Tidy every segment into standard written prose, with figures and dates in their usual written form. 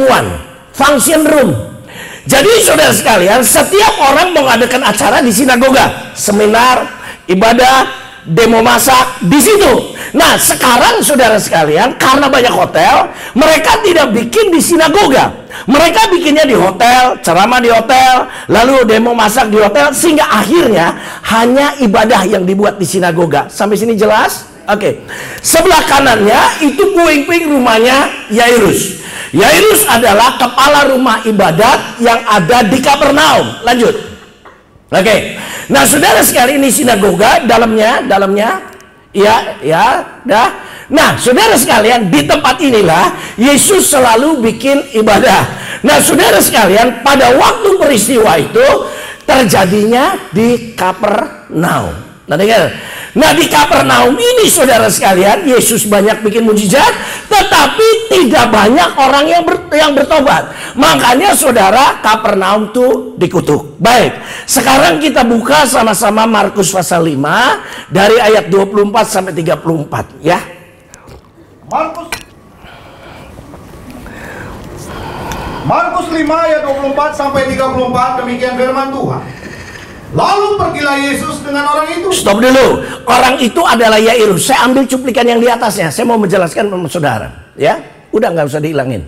pertemuan, function room. Jadi saudara sekalian, setiap orang mengadakan acara di sinagoga, seminar, ibadah, demo masak di situ. Nah, sekarang saudara sekalian, karena banyak hotel, mereka tidak bikin di sinagoga. Mereka bikinnya di hotel, ceramah di hotel, lalu demo masak di hotel, sehingga akhirnya hanya ibadah yang dibuat di sinagoga. Sampai sini jelas? Oke. Sebelah kanannya itu puing-puing rumahnya Yairus. Yairus adalah kepala rumah ibadat yang ada di Kapernaum. Lanjut. Oke. Nah, saudara sekali, ini sinagoga, dalamnya dah. Nah, saudara sekalian, di tempat inilah Yesus selalu bikin ibadah. Nah, saudara sekalian, pada waktu peristiwa itu terjadinya di Kapernaum. Nah, di Kapernaum ini saudara sekalian, Yesus banyak bikin mujizat, tetapi tidak banyak orang yang bertobat. Makanya saudara, Kapernaum tuh dikutuk. Baik, sekarang kita buka sama-sama Markus pasal 5 dari ayat 24 sampai 34 ya. Markus 5 ayat 24 sampai 34, demikian firman Tuhan. Lalu pergilah Yesus dengan orang itu. Stop dulu. Orang itu adalah Yairus. Saya ambil cuplikan yang di atasnya. Saya mau menjelaskan sama saudara. Ya, udah nggak usah dihilangin.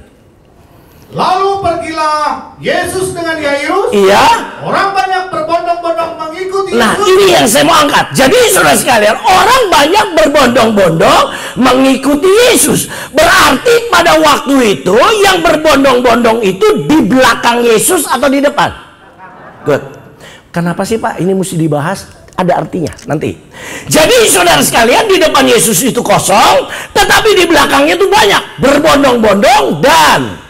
Lalu pergilah Yesus dengan Yairus. Iya. Orang banyak berbondong-bondong mengikuti Yesus. Nah, ini yang saya mau angkat. Jadi saudara sekalian, orang banyak berbondong-bondong mengikuti Yesus. Berarti pada waktu itu yang berbondong-bondong itu di belakang Yesus atau di depan? Good. Kenapa sih Pak ini mesti dibahas? Ada artinya nanti. Jadi saudara sekalian, di depan Yesus itu kosong, tetapi di belakangnya itu banyak berbondong-bondong dan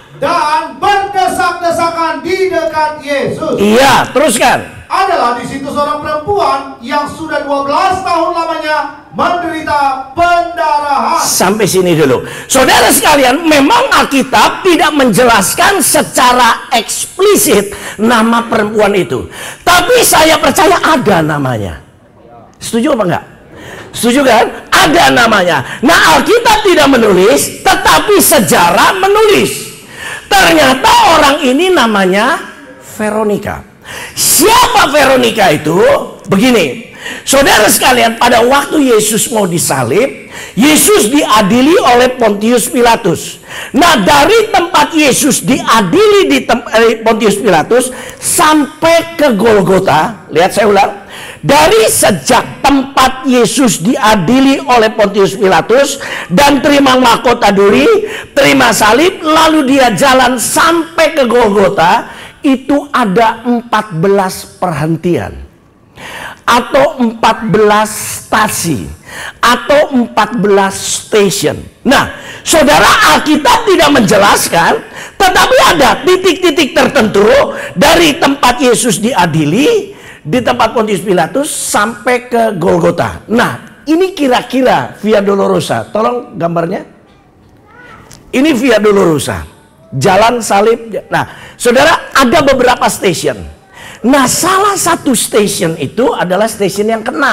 berdesak-desakan di dekat Yesus. Iya, teruskan. Adalah di situ seorang perempuan yang sudah 12 tahun lamanya menderita pendarahan. Sampai sini dulu. Saudara sekalian, memang Alkitab tidak menjelaskan secara eksplisit nama perempuan itu. Tapi saya percaya ada namanya. Setuju apa enggak? Setuju kan? Ada namanya. Nah, Alkitab tidak menulis, tetapi sejarah menulis. Ternyata orang ini namanya Veronika. Siapa Veronika itu? Begini, saudara sekalian, pada waktu Yesus mau disalib, Yesus diadili oleh Pontius Pilatus. Nah, dari tempat Yesus diadili di Pontius Pilatus sampai ke Golgota, lihat saya ulang. Dari sejak tempat Yesus diadili oleh Pontius Pilatus dan terima mahkota duri, terima salib, lalu dia jalan sampai ke Golgota, itu ada 14 perhentian atau 14 stasi atau 14 station. Nah, saudara, Alkitab tidak menjelaskan, tetapi ada titik-titik tertentu dari tempat Yesus diadili di tempat Pontius Pilatus sampai ke Golgota. Nah, ini kira-kira Via Dolorosa. Tolong gambarnya. Ini Via Dolorosa, jalan salib. Nah, saudara, ada beberapa stasiun. Nah, salah satu stasiun itu adalah stasiun yang ke-6.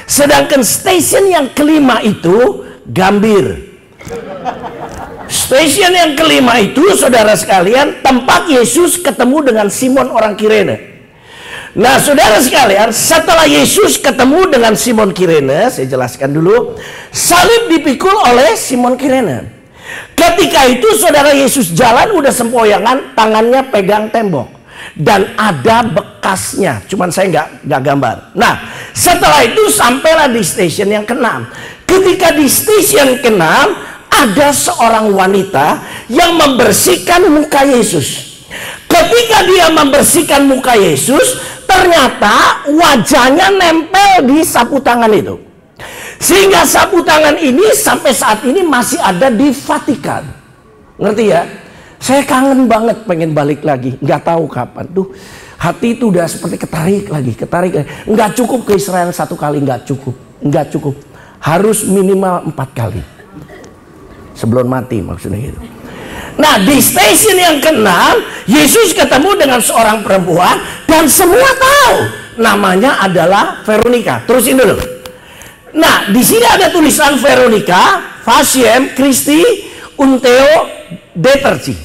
Sedangkan stasiun yang ke-5 itu Gambir. Stasiun yang ke-5 itu, saudara sekalian, tempat Yesus ketemu dengan Simon orang Kirene. Nah, saudara sekalian, setelah Yesus ketemu dengan Simon Kirene, saya jelaskan dulu, salib dipikul oleh Simon Kirene. Ketika itu saudara, Yesus jalan udah sempoyangan, tangannya pegang tembok dan ada bekasnya, cuman saya nggak gambar. Nah, setelah itu sampailah di stasiun yang ke-6. Ketika di stasiun ke-6 ada seorang wanita yang membersihkan muka Yesus. Ketika dia membersihkan muka Yesus, ternyata wajahnya nempel di sapu tangan itu. Sehingga sapu tangan ini sampai saat ini masih ada di Vatikan. Ngerti ya? Saya kangen banget pengen balik lagi. Nggak tahu kapan. Tuh, hati itu udah seperti ketarik lagi. Nggak cukup ke Israel 1 kali, nggak cukup. Harus minimal 4 kali. Sebelum mati maksudnya gitu. Nah, di stasiun yang ke-6, Yesus ketemu dengan seorang perempuan dan semua tahu namanya adalah Veronika. Terusin dulu. Nah, di sini ada tulisan Veronika, Faciem Christi Unteo Deterci.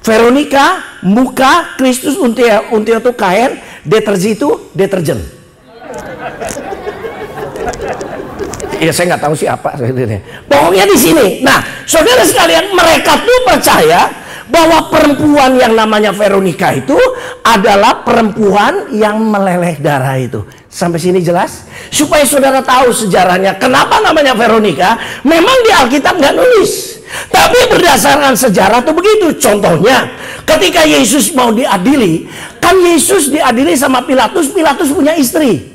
Veronica, muka, Kristus, untia itu kain, deterji itu deterjen. Ya saya nggak tahu siapa. Pokoknya di sini. Nah, saudara sekalian, mereka tuh percaya bahwa perempuan yang namanya Veronica itu adalah perempuan yang meleleh darah itu. Sampai sini jelas? Supaya saudara tahu sejarahnya. Kenapa namanya Veronica? Memang di Alkitab nggak nulis. Tapi berdasarkan sejarah tuh begitu. Contohnya, ketika Yesus mau diadili, kan Yesus diadili sama Pilatus. Pilatus punya istri.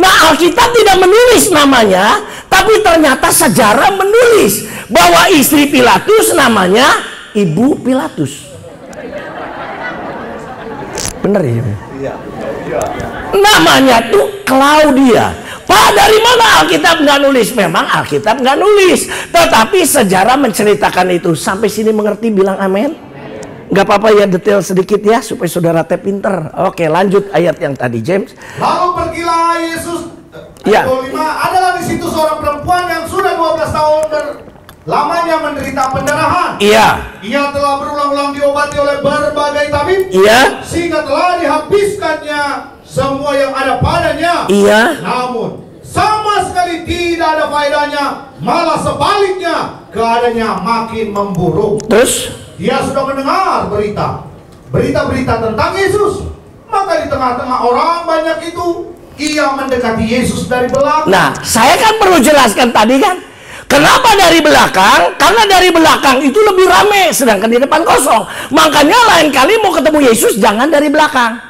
Nah, Alkitab tidak menulis namanya, tapi ternyata sejarah menulis bahwa istri Pilatus namanya Ibu Pilatus. Bener ya? Namanya tuh Claudia. Pak, dari mana Alkitab nggak nulis? Memang Alkitab nggak nulis, tetapi sejarah menceritakan itu. Sampai sini mengerti? Bilang amin. Gak apa-apa ya, detail sedikit ya, supaya saudara teh pinter. Oke, lanjut ayat yang tadi, James. Lalu pergilah Yesus. Ya. 25, adalah di situ seorang perempuan yang sudah 12 tahun lamanya menderita pendarahan. Iya. Ia telah berulang-ulang diobati oleh berbagai tabib. Iya. Sehingga telah dihabiskannya semua yang ada padanya. Iya. Namun sama sekali tidak ada faedahnya, malah sebaliknya keadaannya makin memburuk. Terus? Dia sudah mendengar berita-berita tentang Yesus. Maka di tengah-tengah orang banyak itu, ia mendekati Yesus dari belakang. Nah, saya kan perlu jelaskan tadi kan, kenapa dari belakang? Karena dari belakang itu lebih rame, sedangkan di depan kosong. Makanya lain kali mau ketemu Yesus jangan dari belakang,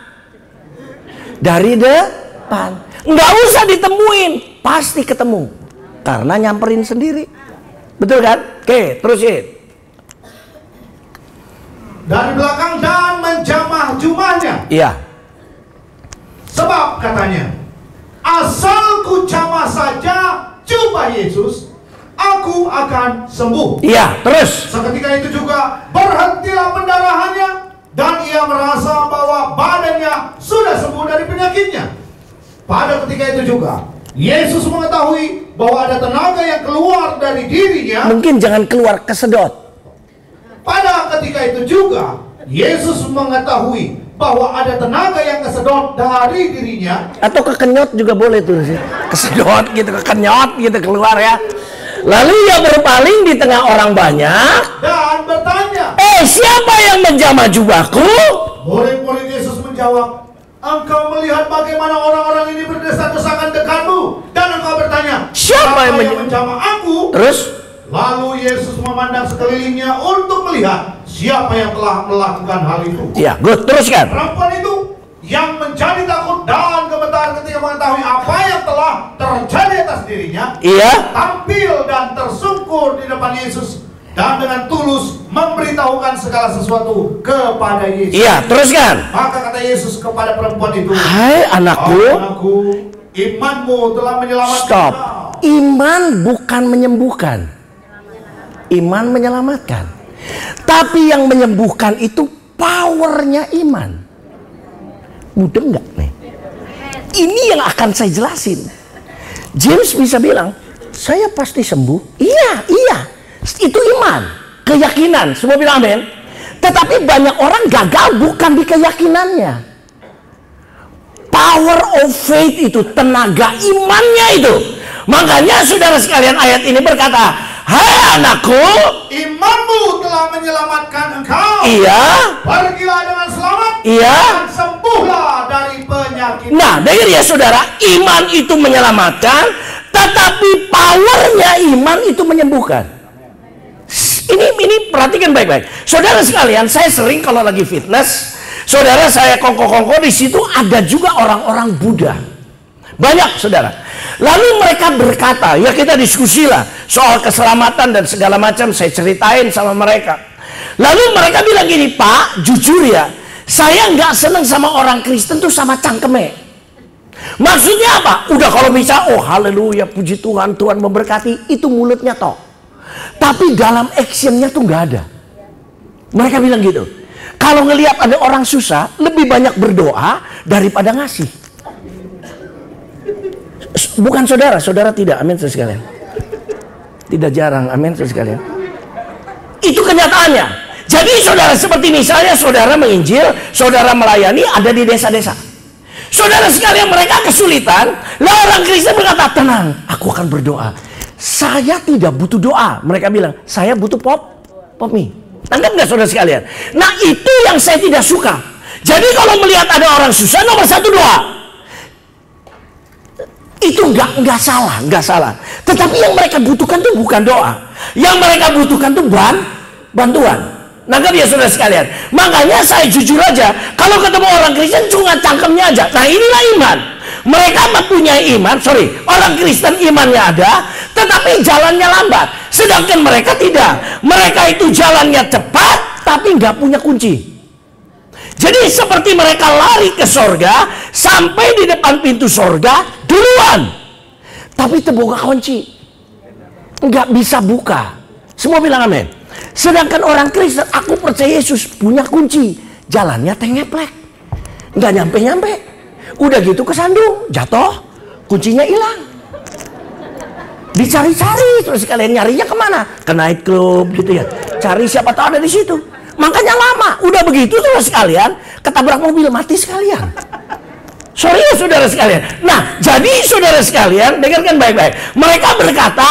dari depan. Nggak usah ditemuin, pasti ketemu, karena nyamperin sendiri. Betul kan? Oke, terusin. Dari belakang dan menjamah jubahnya. Iya. Sebab katanya, asal ku jamah saja jubah Yesus, aku akan sembuh. Iya, terus. Seketika itu juga berhentilah pendarahannya, dan ia merasa bahwa badannya sudah sembuh dari penyakitnya. Pada ketika itu juga Yesus mengetahui bahwa ada tenaga yang keluar dari dirinya. Mungkin jangan keluar, kesedot. Pada ketika itu juga Yesus mengetahui bahwa ada tenaga yang kesedot dari dirinya. Atau kekenyot juga boleh tuh sih. Kesedot gitu, kekenyot gitu keluar ya. Lalu ia berpaling di tengah orang banyak Dan bertanya, siapa yang menjamah jubahku? murid-murid Yesus menjawab, engkau melihat bagaimana orang-orang ini berdesak-desakan dekatmu, dan engkau bertanya, Siapa yang menjamah aku? Terus? Lalu Yesus memandang sekelilingnya untuk melihat siapa yang telah melakukan hal itu. Ya, good. Teruskan. Perempuan itu yang menjadi takut dan gemetar ketika mengetahui apa yang telah terjadi atas dirinya, Iya. tampil dan tersungkur di depan Yesus dan dengan tulus memberitahukan segala sesuatu kepada Yesus. Iya, teruskan. Maka kata Yesus kepada perempuan itu, Hai anakku. anakku, imanmu telah menyelamatkan Stop. kau. Iman bukan menyembuhkan. Iman menyelamatkan. Tapi yang menyembuhkan itu powernya iman. Mudah nggak nih? Ini yang akan saya jelasin. James bisa bilang, saya pasti sembuh. Iya. Itu iman, keyakinan. Semua bilang amin. Tetapi banyak orang gagal bukan di keyakinannya. Power of faith itu, tenaga imannya itu. Makanya saudara sekalian, ayat ini berkata, hai anakku, Imanmu telah menyelamatkan engkau. Iya. Pergilah dengan selamat. Iya. Dan sembuhlah dari penyakit. Nah, dengar ya saudara, iman itu menyelamatkan, tetapi powernya iman itu menyembuhkan. Ini perhatikan baik-baik. Saudara sekalian, saya sering kalau lagi fitness, saudara saya kongko-kongko, di situ ada juga orang-orang Buddha. Banyak saudara. Lalu mereka berkata, ya kita diskusi lah soal keselamatan dan segala macam, saya ceritain sama mereka. Lalu mereka bilang gini, Pak, jujur ya, saya nggak seneng sama orang Kristen tuh sama cangkeme. Maksudnya apa? Udah kalau bisa, oh haleluya, puji Tuhan, Tuhan memberkati, itu mulutnya toh. Tapi dalam actionnya tuh nggak ada. Mereka bilang gitu. Kalau ngelihat ada orang susah, lebih banyak berdoa daripada ngasih. Bukan saudara tidak, amin saudara sekalian. Tidak jarang, amin saudara sekalian. Itu kenyataannya. Jadi saudara, seperti misalnya saudara menginjil, saudara melayani ada di desa-desa. Saudara sekalian, mereka kesulitan. Lah orang Kristen berkata, tenang, aku akan berdoa. Saya tidak butuh doa. Mereka bilang, saya butuh pop mie. Tangkap nggak saudara sekalian? Nah itu yang saya tidak suka. Jadi kalau melihat ada orang susah, nomor satu doa. Itu nggak salah. Tetapi yang mereka butuhkan tuh bukan doa. Yang mereka butuhkan tuh bantuan. Nangkap ya saudara sekalian. Makanya saya jujur aja, kalau ketemu orang Kristen cuma cangkemnya aja. Nah inilah iman. Mereka mempunyai iman, orang Kristen imannya ada, tetapi jalannya lambat. Sedangkan mereka tidak. Mereka itu jalannya cepat, tapi nggak punya kunci. Jadi seperti mereka lari ke sorga, sampai di depan pintu sorga duluan, tapi terbuka kunci, nggak bisa buka. Semua bilang amin. Sedangkan orang Kristen, aku percaya Yesus punya kunci, jalannya tengeplek, nggak nyampe. Udah gitu kesandung, jatuh, kuncinya hilang. Dicari-cari, terus kalian nyarinya kemana? Ke night club gitu ya. Cari siapa tahu ada di situ. Makanya lama. Udah begitu terus sekalian, ketabrak mobil, mati sekalian. Sorry ya saudara sekalian. Nah, jadi saudara sekalian, dengarkan baik-baik. Mereka berkata,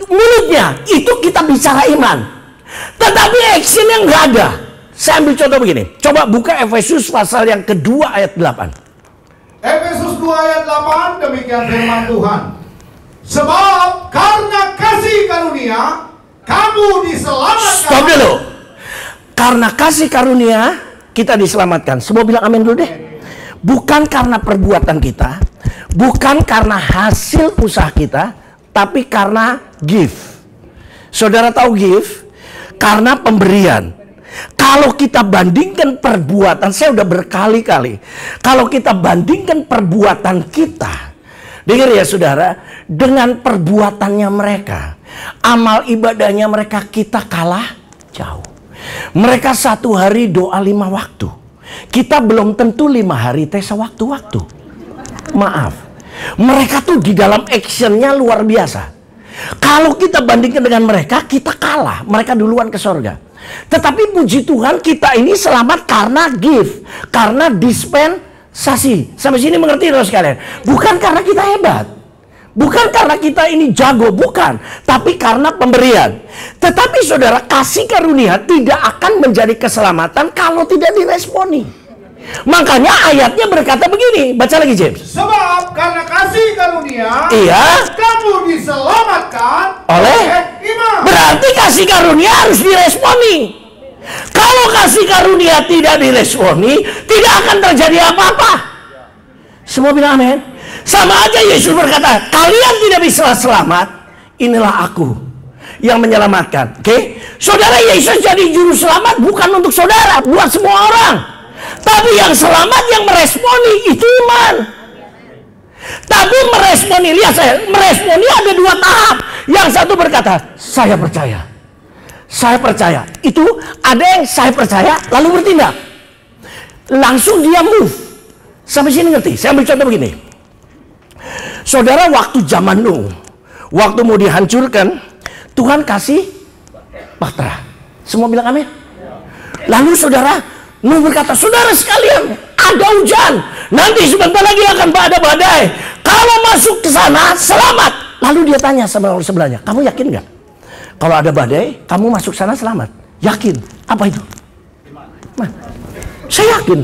mulutnya itu kita bicara iman, tetapi action yang nggak ada. Saya ambil contoh begini. Coba buka Efesus pasal yang kedua ayat 8. Efesus 2 ayat 8, demikian firman Tuhan. Sebab karena kasih karunia kamu diselamatkan. Stop dulu. Karena kasih karunia kita diselamatkan. Semua bilang amin dulu deh. Bukan karena perbuatan kita, bukan karena hasil usaha kita, tapi karena gift. Saudara tahu gift? Karena pemberian. Kalau kita bandingkan perbuatan, saya udah berkali-kali, kalau kita bandingkan perbuatan kita, dengar ya saudara, dengan perbuatannya mereka, amal ibadahnya mereka, kita kalah jauh. Mereka 1 hari doa 5 waktu. Kita belum tentu 5 hari teh sewaktu-waktu. Maaf. Mereka tuh di dalam actionnya luar biasa. Kalau kita bandingkan dengan mereka, kita kalah. Mereka duluan ke sorga. Tetapi puji Tuhan, kita ini selamat karena gift, karena dispensasi. Sampai sini mengerti saudara sekalian? Bukan karena kita hebat, bukan karena kita ini jago, bukan, tapi karena pemberian. Tetapi saudara, kasih karunia tidak akan menjadi keselamatan kalau tidak diresponi. Makanya ayatnya berkata begini, baca lagi James. Sebab karena kasih karunia, iya, kamu diselamatkan oleh iman. Berarti kasih karunia harus diresponi. Kalau kasih karunia tidak diresponi, tidak akan terjadi apa-apa. Semua bilang amin. Sama aja Yesus berkata, kalian tidak bisa selamat, inilah aku yang menyelamatkan. Oke? Saudara, Yesus jadi juru selamat bukan untuk saudara, buat semua orang. Tapi yang selamat, yang meresponi, itu iman. Tapi meresponi, lihat saya, meresponi ada 2 tahap. Yang satu berkata, saya percaya. Saya percaya. Itu ada yang saya percaya, lalu bertindak. Langsung dia move. Sampai sini ngerti? Saya ambil contoh begini. Saudara, waktu zaman Nuh, waktu mau dihancurkan, Tuhan kasih bahtera. Semua bilang amin. Lalu saudara, Nuh berkata, saudara sekalian, ada hujan, nanti sebentar lagi akan ada badai. Kalau masuk ke sana, selamat. Lalu dia tanya sama orang sebelahnya, kamu yakin nggak? Kalau ada badai, kamu masuk sana selamat? Yakin. Apa itu? Nah, saya yakin.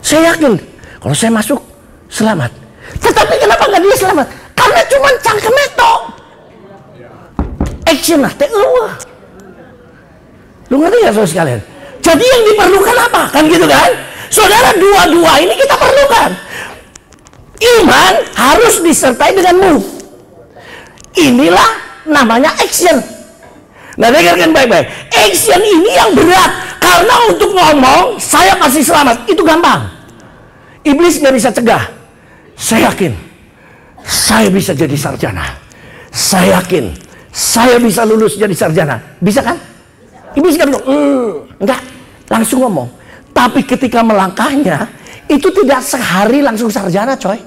Saya yakin. Kalau saya masuk, selamat. Tetapi kenapa nggak dia selamat? Karena cuma cangkemnya tok. Action lah, lu ngerti nggak saudara sekalian? Jadi yang diperlukan apa? Kan gitu kan? Saudara, dua-dua ini kita perlukan. Iman harus disertai dengan move. Inilah namanya action. Nah, dengarkan baik-baik. Action ini yang berat. Karena untuk ngomong, saya pasti selamat, itu gampang. Iblis nggak bisa cegah. Saya yakin, saya bisa jadi sarjana. Saya yakin, saya bisa lulus jadi sarjana. Bisa kan? Iblis nggak bilang, enggak. Langsung ngomong. Tapi ketika melangkahnya, itu tidak sehari langsung sarjana, coy.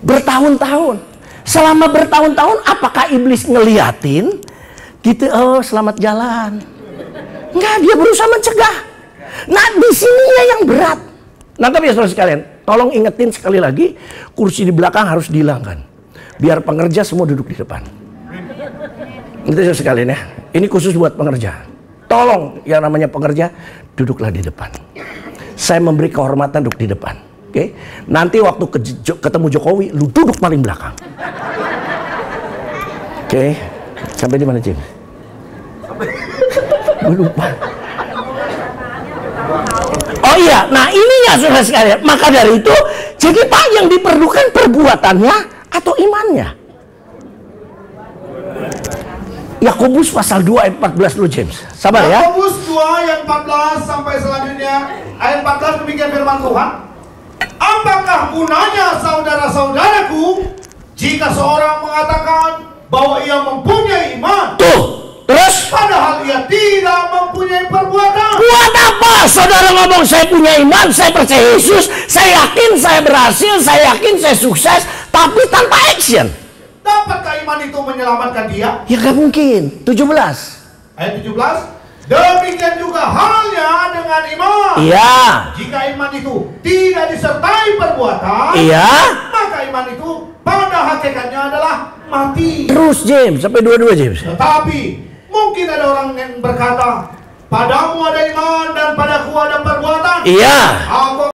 Bertahun-tahun. Selama bertahun-tahun, apakah iblis ngeliatin gitu, oh selamat jalan, Enggak, dia berusaha mencegah. Nah, di sininya yang berat. Nangkap ya saudara sekalian. Tolong ingetin sekali lagi, kursi di belakang harus dihilangkan. Biar pengerja semua duduk di depan. Itu saudara sekalian ya. Ini khusus buat pengerja. Tolong yang namanya pengerja duduklah di depan. Saya memberi kehormatan duduk di depan. Oke? Nanti waktu ketemu Jokowi, lu duduk paling belakang. Oke? Sampai di mana, Jim? Gue lupa. Oh iya, nah ininya saudara sekalian. Maka dari itu, jadi Pak yang diperlukan perbuatannya atau imannya? Yakobus pasal 2 ayat 14 dulu, James. Sabar ya. Yakobus 2 ayat 14 sampai selanjutnya ayat 14 demikian firman Tuhan. Apakah gunanya saudara-saudaraku jika seorang mengatakan bahwa ia mempunyai iman? Tuh, terus? Padahal ia tidak mempunyai perbuatan. Buat apa saudara ngomong saya punya iman, saya percaya Yesus, saya yakin saya berhasil, saya yakin saya sukses, tapi tanpa action? Dapatkah iman itu menyelamatkan dia? Ya gak mungkin. 17 ayat 17. Demikian juga halnya dengan iman. Iya. Jika iman itu tidak disertai perbuatan, Iya. maka iman itu pada hakikatnya adalah mati. Terus James, sampai 22 James. Tetapi mungkin ada orang yang berkata, padamu ada iman dan padaku ada perbuatan. Iya. Aku